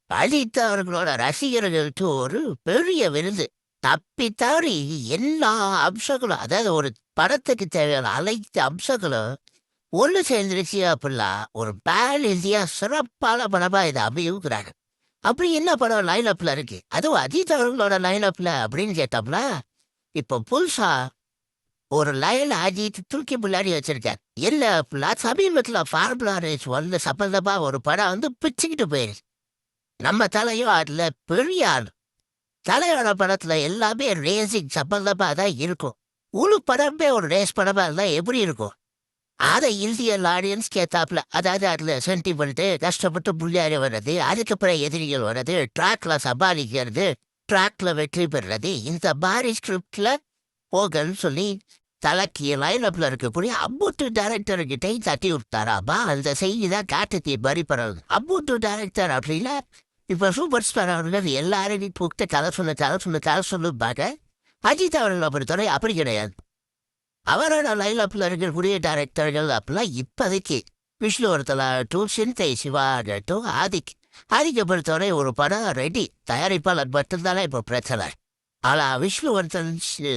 அஜித் அவர்களோட ரசிகர்களுக்கு ஒரு பெரிய விருது. தப்பி தவறி எல்லா அம்சங்களும், அதாவது ஒரு படத்துக்கு தேவையான அனைத்து அம்சங்களும் ஒண்ணு சேர்ந்துருச்சு அப்படிலாம் ஒரு பேன் இந்தியா சிறப்பான படமா இதை அமையுங்கிறாங்க. அப்படி என்ன படம் லைன் அப்ல இருக்கு, அதுவும் அஜித் அவர்களோட லைன் அப்ல அப்படின்னு கேட்டோம்னா, இப்போ புதுசா ஒரு லைன் அஜித் தூக்கி முன்னாடி வச்சிருக்காரு. இல்ல அப்படிலாம் சமீபத்துல ஃபார்முலா ரேஸ் வந்து சம்பந்தமா ஒரு படம் வந்து பிச்சுக்கிட்டு போயிருச்சு. நம்ம தலையும் அதுல பெரிய ஆள். தலையோட படத்துல எல்லாமே ரேசிங் சம்பந்தமா தான் இருக்கும். முழு படமே ஒரு ரேஸ் படமா இருந்தா எப்படி இருக்கும்? அதை இந்தியன் ஆடியன்ஸ் கேட்டாப்ல, அதாவது அதுல சென்டிமெண்ட், கஷ்டப்பட்டு முன்னேறி வர்றது, அதுக்கப்புறம் எதிரிகள் வர்றது, ட்ராக்ல சமாளிக்கிறது, ட்ராக்ல வெற்றி பெறுறது, இந்த மாதிரி ஸ்கிரிப்ட்ல போகன்னு சொல்லி தலைக்கு லைனப்ல இருக்கக்கூடிய அம்புட்டு டைரக்டர்கிட்டையும் தட்டி விட்டாராமா. அந்த செய்தி தான் காட்டுத்தீ மாதிரி பரவுது. அம்புட்டு டைரக்டர் அப்படின்னா இப்ப சூப்பர் ஸ்டார் அவர்கள் எல்லாரையும் கூப்பிட்டு கதை சொல்லுப்பாங்க. அஜித் அவர்களை பொறுத்தவரை அப்படி கிடையாது. அவரோட லைனப்ல இருக்கக்கூடிய டைரக்டர்கள் அப்படிலாம் இப்போதைக்கு விஷ்ணுவர்த்தலா டு சிந்தை சிவா டு ஆதிக்க பொறுத்தவரை ஒரு படம் ரெடி, தயாரிப்பாளர் மட்டும்தானே இப்போ பிரச்சனை. ஆனா விஷ்ணுவர்தன்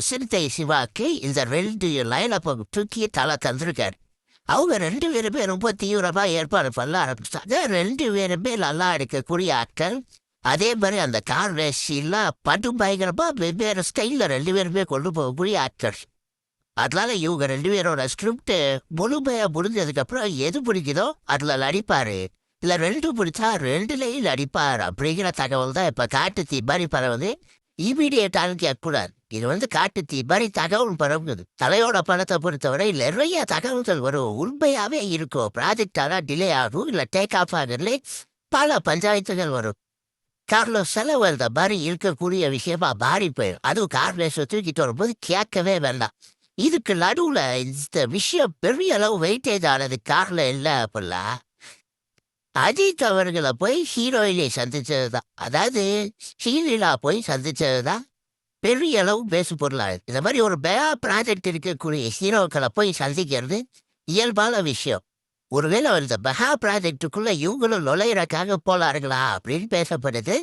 சிந்தை சிவாக்கு இந்த 2 லைனப்பை தூக்கி தலை தந்திருக்காரு. அவங்க 2 பேருமே ரொம்ப தீவிரமா ஏற்பாடு பண்ண ஆரம்பிச்சிட்டாங்க. 2 பேருமே நல்லா எடுக்கக்கூடிய ஆட்கள். அதே மாதிரி அந்த கார் ரேஸ் எல்லாம் படும் பயங்கரமா வெவ்வேறு ஸ்டைல்ல 2 பேருமே கொண்டு போகக்கூடிய ஆட்கள். அதனால இவங்க 2 பேரோட ஸ்கிரிப்ட் முழுமையா முடிஞ்சதுக்கு அப்புறம் எது பிடிக்குதோ அதுல நடிப்பாரு, இல்ல 2 பிடிச்சா 2லயும் நடிப்பார் அப்படிங்கிற தகவல் தான் இப்ப காட்டு தீ மாதிரி பரவுது. இமீடியட்டானு கேட்கக்கூடாது, இது வந்து காட்டு தீ மாதிரி தகவல் பரவுது. தலையோட படத்தை பொறுத்தவரை நிறைய தகவல்கள் வரும், உண்மையாவே இருக்கும். ப்ராஜெக்ட் ஆனால் டிலே ஆகும், இல்ல டேக் ஆஃப் ஆகல பல பஞ்சாயத்துகள் வரும். கார்ல செலவு அந்த மாதிரி இருக்கக்கூடிய விஷயமா மாறி போயிடும். அதுவும் கார்லேஸ் தூக்கிட்டு வரும்போது கேட்கவே வேண்டாம். இதுக்கு நடுவுல இந்த விஷயம் பெரிய அளவு வெயிட்டேஜ் ஆனது கார்ல இல்லை அப்படிலாம் அஜித் அவர்களை போய் ஹீரோயினை சந்திச்சதுதான், அதாவது ஸ்ரீலீலா போய் சந்திச்சதுதான் பெரிய அளவு பேசு பொருளாகுது. இந்த மாதிரி ஒரு மெகா ப்ராஜெக்ட் இருக்கக்கூடிய ஹீரோக்களை போய் சந்திக்கிறது இயல்பான விஷயம். ஒருவேளை இந்த மெகா ப்ராஜெக்டுக்குள்ள இவங்களும் நுழையிறக்காக போலாருங்களா அப்படின்னு பேசப்படுது.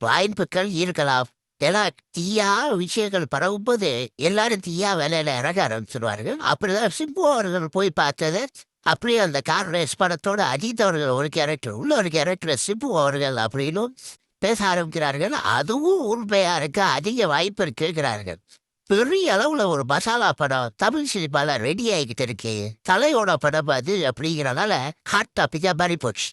வாய்ப்புகள் இருக்கலாம். ஏன்னா தீயா விஷயங்கள் பரவும்போது எல்லாரும் தீயா வேலையில இறங்க ஆரம்பிச்சிருவார்கள். அப்படிதான் சிம்பு அவர்கள் போய் பார்த்தது. அப்படியே அந்த கார் ரேஸ் படத்தோட அஜித் அவர்கள் ஒரு கேரக்டர், உள்ள ஒரு கேரக்டர் சிம்பு அவர்கள் அப்படின்னு பேச ஆரம்பிக்கிறார்கள். அதுவும் உண்மையா இருக்க அதிக வாய்ப்பு இருக்குங்கிறார்கள். பெரிய அளவுல ஒரு மசாலா படம் தமிழ் சினிமால ரெடி ஆகிக்கிட்டு இருக்கு. தலையோட படம் அது அப்படிங்கிறனால ஹாட் டாபிக்கா மாறி போச்சு.